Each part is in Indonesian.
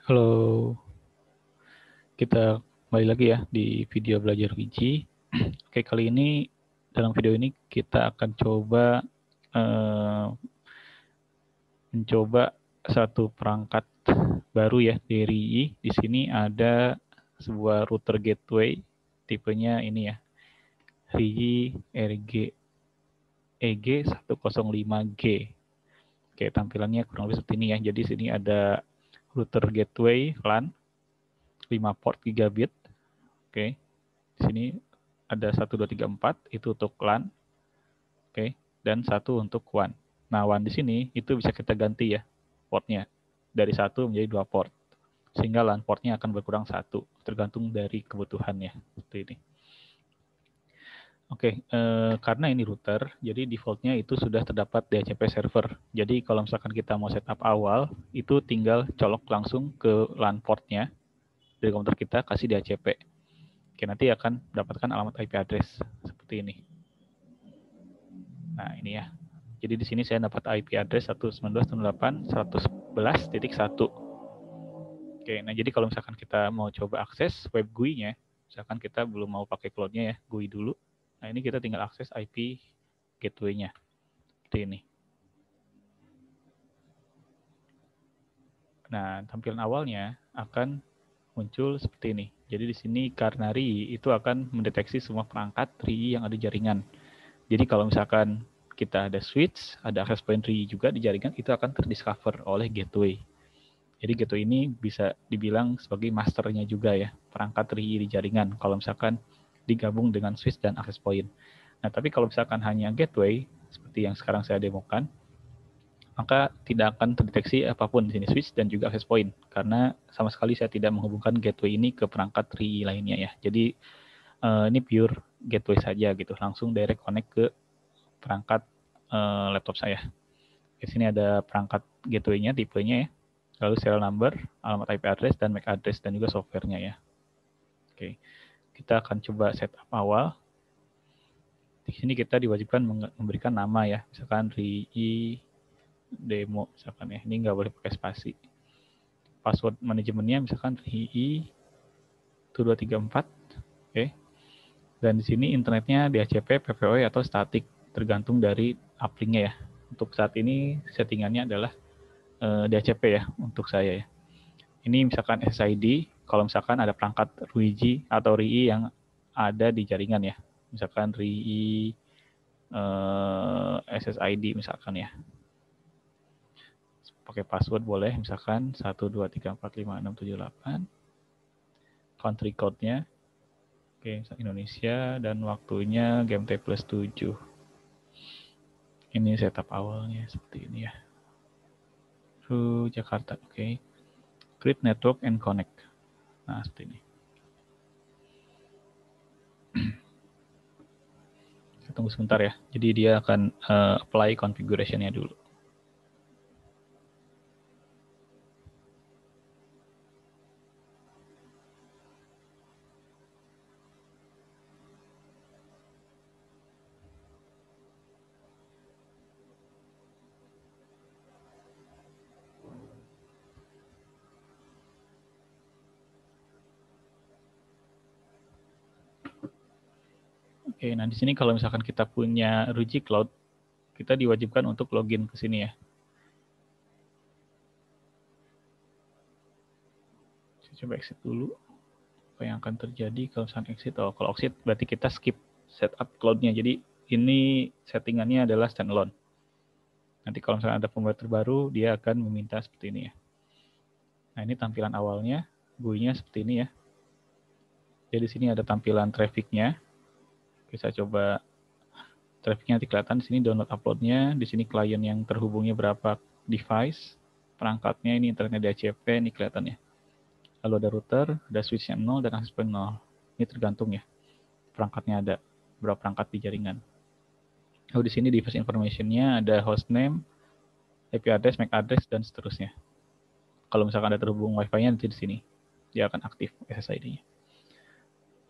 Halo, kita kembali lagi ya di video belajar Wiji. Oke, kali ini dalam video ini kita akan coba mencoba satu perangkat baru ya dari RII. Di sini ada sebuah router gateway tipenya ini ya, RII RG EG105G. Oke, tampilannya kurang lebih seperti ini ya. Jadi sini ada router gateway LAN 5 port gigabit. Oke. Di sini ada 1, 2, 3, 4, itu untuk LAN, oke, dan satu untuk WAN. Nah, WAN di sini itu bisa kita ganti ya portnya dari 1 menjadi 2 port, sehingga LAN portnya akan berkurang 1, tergantung dari kebutuhannya, seperti ini. Oke, karena ini router, jadi defaultnya itu sudah terdapat DHCP server. Jadi kalau misalkan kita mau setup awal, itu tinggal colok langsung ke LAN portnya dari komputer kita, kasih DHCP. Oke, nanti akan mendapatkan alamat IP address seperti ini. Nah, ini ya. Jadi di sini saya dapat IP address 192.168.111.1. Oke, nah jadi kalau misalkan kita mau coba akses web GUI-nya, misalkan kita belum mau pakai cloud-nya ya, GUI dulu. Nah, ini kita tinggal akses IP gateway-nya. Seperti ini. Nah, tampilan awalnya akan muncul seperti ini. Jadi di sini karena RII itu akan mendeteksi semua perangkat RII yang ada di jaringan. Jadi kalau misalkan kita ada switch, ada access point RII juga di jaringan, itu akan terdiscover oleh gateway. Jadi gateway ini bisa dibilang sebagai masternya juga ya, perangkat RII di jaringan, kalau misalkan digabung dengan switch dan access point. Nah, tapi kalau misalkan hanya gateway, seperti yang sekarang saya demokan, maka tidak akan terdeteksi apapun di sini switch dan juga access point, karena sama sekali saya tidak menghubungkan gateway ini ke perangkat RII lainnya ya. Jadi ini pure gateway saja gitu, langsung direct connect ke perangkat laptop saya. Di sini ada perangkat gateway-nya, tipenya ya, lalu serial number, alamat IP address, dan MAC address, dan juga software-nya ya. Oke, kita akan coba setup awal. Di sini kita diwajibkan memberikan nama ya, misalkan RII demo, misalkan ya, ini nggak boleh pakai spasi. Password manajemennya misalkan RII 1234, oke. Dan di sini internetnya DHCP, PPOE, atau static, tergantung dari uplink-nya ya. Untuk saat ini settingannya adalah DHCP ya, untuk saya ya. Ini misalkan SSID, kalau misalkan ada perangkat RII atau RII yang ada di jaringan ya. Misalkan RII SSID misalkan ya. Pakai password boleh, misalkan 123456788. Country code-nya, oke, Indonesia, dan waktunya GMT plus 7. Ini setup awalnya seperti ini ya. Jakarta, oke. Create network and connect. Nah, seperti ini. Tunggu sebentar ya. Jadi dia akan apply configuration-nya dulu. Oke, nah di sini kalau misalkan kita punya Ruji Cloud, kita diwajibkan untuk login ke sini ya. Saya coba exit dulu. Apa yang akan terjadi kalau misalkan exit? Oh, kalau exit berarti kita skip setup cloud-nya. Jadi ini settingannya adalah standalone. Nanti kalau misalkan ada pembuat terbaru, dia akan meminta seperti ini ya. Nah, ini tampilan awalnya, GUI-nya seperti ini ya. Jadi di sini ada tampilan traffic-nya. Bisa coba traffic-nya nanti kelihatan. Di sini download upload-nya, di sini klien yang terhubungnya berapa device, perangkatnya ini internetnya DHCP, ini kelihatan ya. Lalu ada router, ada switch-nya 0 dan access point 0. Ini tergantung ya, perangkatnya ada berapa perangkat di jaringan. Lalu di sini device information-nya ada hostname, IP address, MAC address, dan seterusnya. Kalau misalkan ada terhubung Wi-Fi-nya nanti di sini, dia akan aktif SSID-nya.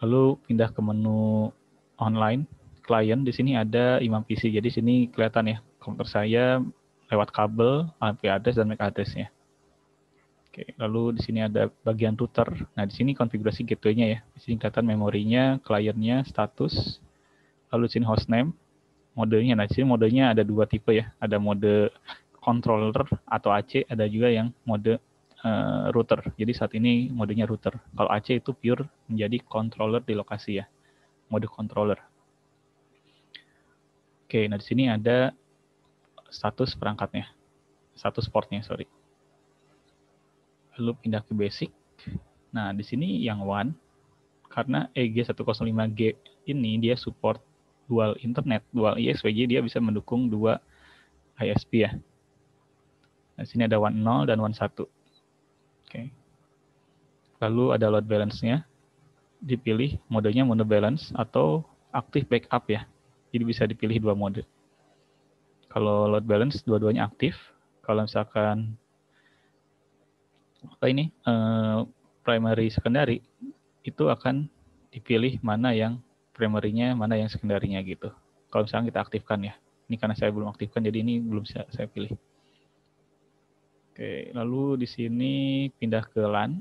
Lalu pindah ke menu online, client, di sini ada imam PC. Jadi sini kelihatan ya, komputer saya lewat kabel, IP address, dan MAC address-nya. Oke, lalu di sini ada bagian router. Nah, di sini konfigurasi gateway-nya ya. Di sini kelihatan memorinya, kliennya, status, lalu di sini hostname, modenya. Nah, di sini modenya ada dua tipe ya. Ada mode controller atau AC, ada juga yang mode router. Jadi saat ini modenya router. Kalau AC itu pure menjadi controller di lokasi ya, mode controller. Oke, nah di sini ada status perangkatnya, status portnya, sorry. Lalu pindah ke basic. Nah, di sini yang one, karena EG105G ini dia support dual internet, dual ISP, dia bisa mendukung dua ISP ya. Nah, di sini ada 10 dan 11. Oke. Lalu ada load balance-nya. Dipilih modenya mode balance atau aktif backup ya. Jadi bisa dipilih dua mode. Kalau load balance dua-duanya aktif. Kalau misalkan primary secondary itu akan dipilih mana yang primary-nya, mana yang secondary-nya gitu. Kalau misalkan kita aktifkan ya. Ini karena saya belum aktifkan, jadi ini belum bisa saya pilih. Oke, lalu di sini pindah ke LAN.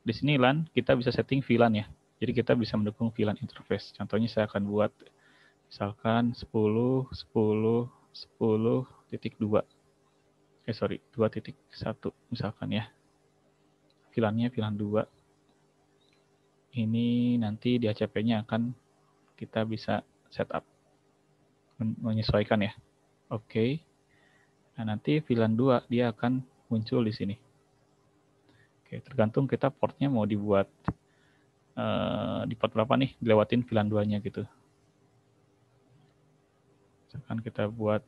Di sini LAN kita bisa setting VLAN ya. Jadi kita bisa mendukung VLAN interface. Contohnya saya akan buat misalkan 10, 10, 10.2. 2.1 misalkan ya. VLAN-nya VLAN 2. Ini nanti di ACP-nya akan kita bisa setup. Menyesuaikan ya. Oke. Nah, nanti VLAN 2 dia akan muncul di sini. Oke, tergantung kita portnya mau dibuat di port berapa nih, dilewatin VLAN 2-nya gitu. Misalkan kita buat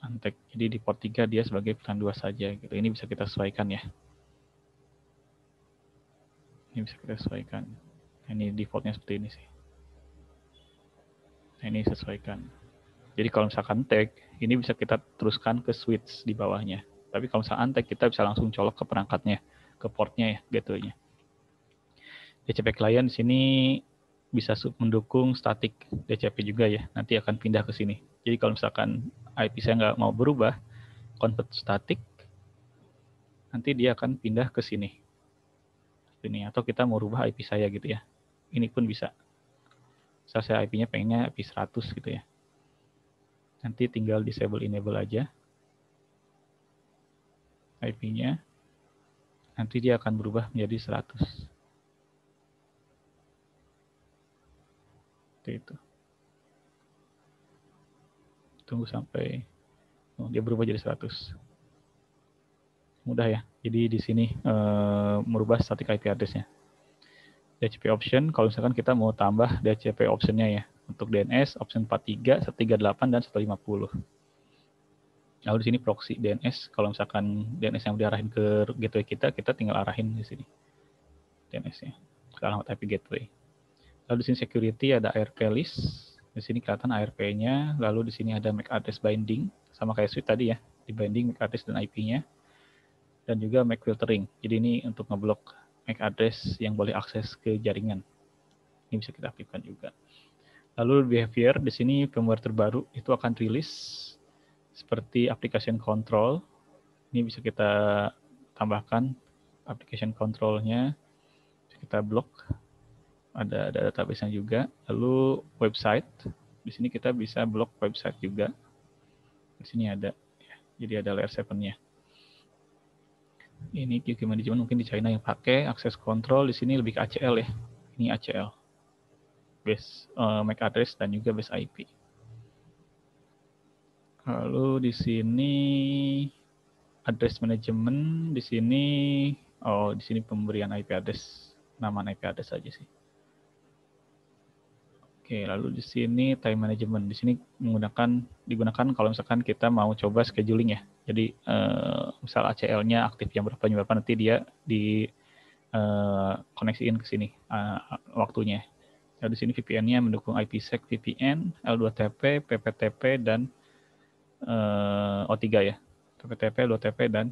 Antek, jadi di port 3 dia sebagai VLAN 2 saja gitu. Ini bisa kita sesuaikan ya. Ini bisa kita sesuaikan. Ini defaultnya seperti ini sih. Nah, ini sesuaikan. Jadi kalau misalkan tag, ini bisa kita teruskan ke switch di bawahnya. Tapi kalau misalkan tag, kita bisa langsung colok ke perangkatnya, ke portnya ya, gateway-nya. DCP client di sini bisa mendukung static DCP juga ya. Nanti akan pindah ke sini. Jadi kalau misalkan IP saya nggak mau berubah, convert static, nanti dia akan pindah ke sini. Ini atau kita mau rubah IP saya gitu ya. Ini pun bisa. Misal saya IP-nya pengennya IP 100 gitu ya. Nanti tinggal disable enable aja IP-nya. Nanti dia akan berubah menjadi 100. Seperti itu. Tunggu sampai dia berubah jadi 100. Mudah ya. Jadi di sini merubah static IP address-nya. DHCP option, kalau misalkan kita mau tambah DHCP option-nya ya. Untuk DNS, option 43, 138, dan 150. Lalu di sini proxy DNS, kalau misalkan DNS yang diarahin ke gateway kita tinggal arahin di sini DNS-nya ke alamat IP gateway. Lalu di sini security ada ARP list, di sini kelihatan ARP-nya, lalu di sini ada MAC address binding, sama kayak switch tadi ya, di binding MAC address dan IP-nya, dan juga MAC filtering. Jadi ini untuk ngeblok MAC address yang boleh akses ke jaringan. Ini bisa kita aktifkan juga. Lalu behavior, di sini firmware terbaru itu akan rilis seperti application control. Ini bisa kita tambahkan application control-nya, bisa kita blok. Ada database-nya juga. Lalu website, di sini kita bisa blok website juga. Di sini ada, jadi ada layer 7-nya. Ini QQ management mungkin di China yang pakai access control, di sini lebih ke ACL ya. Ini ACL, base MAC address dan juga base IP. Lalu di sini address management, di sini pemberian IP address, nama IP address saja sih. Oke, lalu di sini time management. Di sini digunakan kalau misalkan kita mau coba scheduling ya. Jadi misal ACL-nya aktif jam berapa nanti dia di koneksiin ke sini waktunya. Lalu di sini VPN-nya mendukung IPsec VPN, L2TP, PPTP dan O3 ya. PPTP, L2TP dan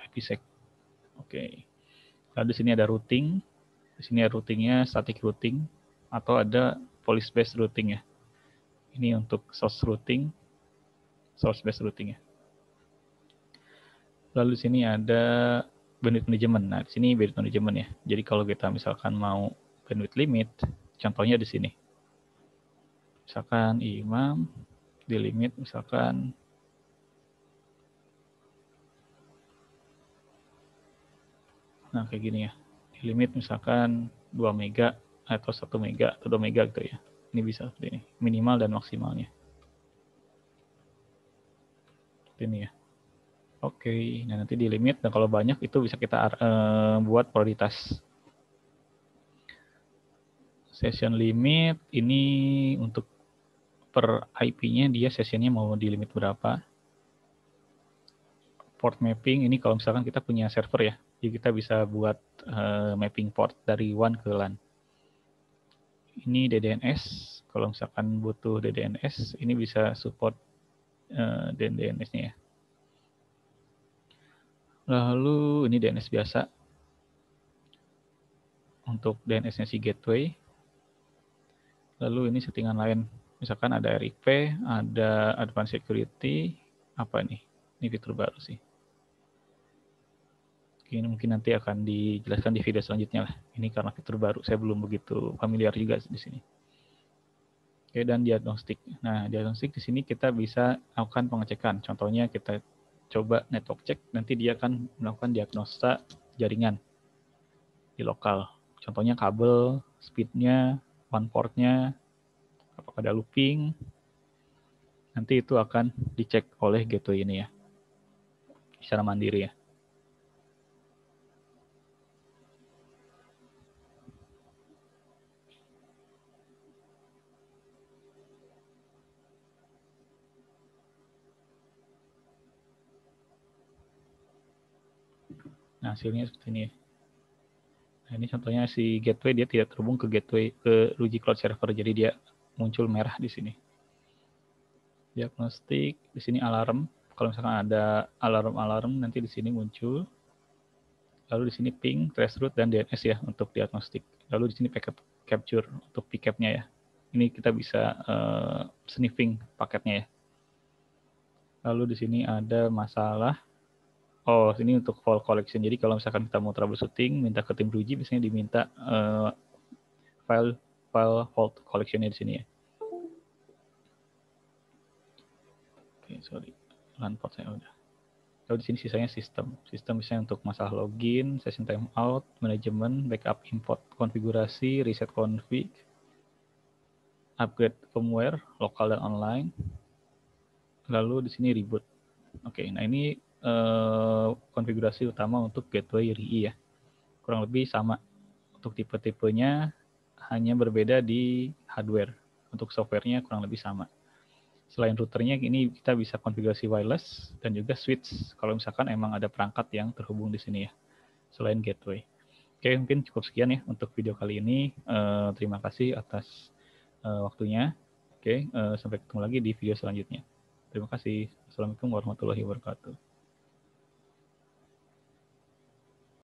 IPsec. Oke. Lalu di sini ada routing. Di sini ada routingnya static routing atau ada policy based routing ya. Ini untuk source based routing ya. Lalu di sini ada bandwidth management. Nah, di sini bandwidth management ya. Jadi kalau kita misalkan mau bandwidth limit, contohnya di sini. Misalkan imam di limit misalkan nah kayak gini ya. Di limit misalkan 2 mega atau 1 mega atau 2 mega gitu ya. Ini bisa seperti ini, minimal dan maksimalnya. Seperti ini ya. Oke, nah nanti di limit dan kalau banyak itu bisa kita buat prioritas. Session limit ini untuk per IP-nya dia sessionnya mau di limit berapa. Port mapping ini kalau misalkan kita punya server ya, jadi kita bisa buat mapping port dari WAN ke LAN. Ini DDNS, kalau misalkan butuh DDNS, ini bisa support DNS-nya ya. Lalu ini DNS biasa. Untuk DNS-nya si gateway. Lalu ini settingan lain. Misalkan ada RIP, ada advanced security, apa nih? Ini fitur baru sih. Ini mungkin nanti akan dijelaskan di video selanjutnya lah. Ini karena fitur baru, saya belum begitu familiar juga di sini. Oke, dan diagnostik. Nah, diagnostik di sini kita bisa melakukan pengecekan. Contohnya kita coba network check, nanti dia akan melakukan diagnosa jaringan di lokal. Contohnya kabel, speed-nya, one port-nya, apakah ada looping. Nanti itu akan dicek oleh gateway ini ya, secara mandiri ya. Nah, hasilnya seperti ini ya. Nah, ini contohnya si gateway dia tidak terhubung ke gateway ke Ruji Cloud Server, jadi dia muncul merah di sini. Diagnostik, di sini alarm. Kalau misalkan ada alarm-alarm nanti di sini muncul. Lalu di sini ping, traceroute, dan DNS ya untuk diagnostik. Lalu di sini packet capture untuk PCAP-nya ya. Ini kita bisa sniffing paketnya ya. Lalu di sini ada masalah. Oh, ini untuk fault collection. Jadi kalau misalkan kita mau troubleshooting, minta ke tim Ruji, biasanya diminta file fault collection-nya di sini ya. Oke, sorry. LAN port saya udah. Lalu di sini sisanya sistem. Sistem misalnya untuk masalah login, session timeout, manajemen, backup import, konfigurasi, reset config, upgrade firmware, lokal dan online. Lalu di sini reboot. Oke, nah ini konfigurasi utama untuk gateway RII ya. Kurang lebih sama. Untuk tipe-tipenya hanya berbeda di hardware. Untuk softwarenya kurang lebih sama. Selain routernya, ini kita bisa konfigurasi wireless dan juga switch. Kalau misalkan emang ada perangkat yang terhubung di sini ya. Selain gateway. Oke, mungkin cukup sekian ya untuk video kali ini. Terima kasih atas waktunya. Oke, sampai ketemu lagi di video selanjutnya. Terima kasih. Assalamualaikum warahmatullahi wabarakatuh.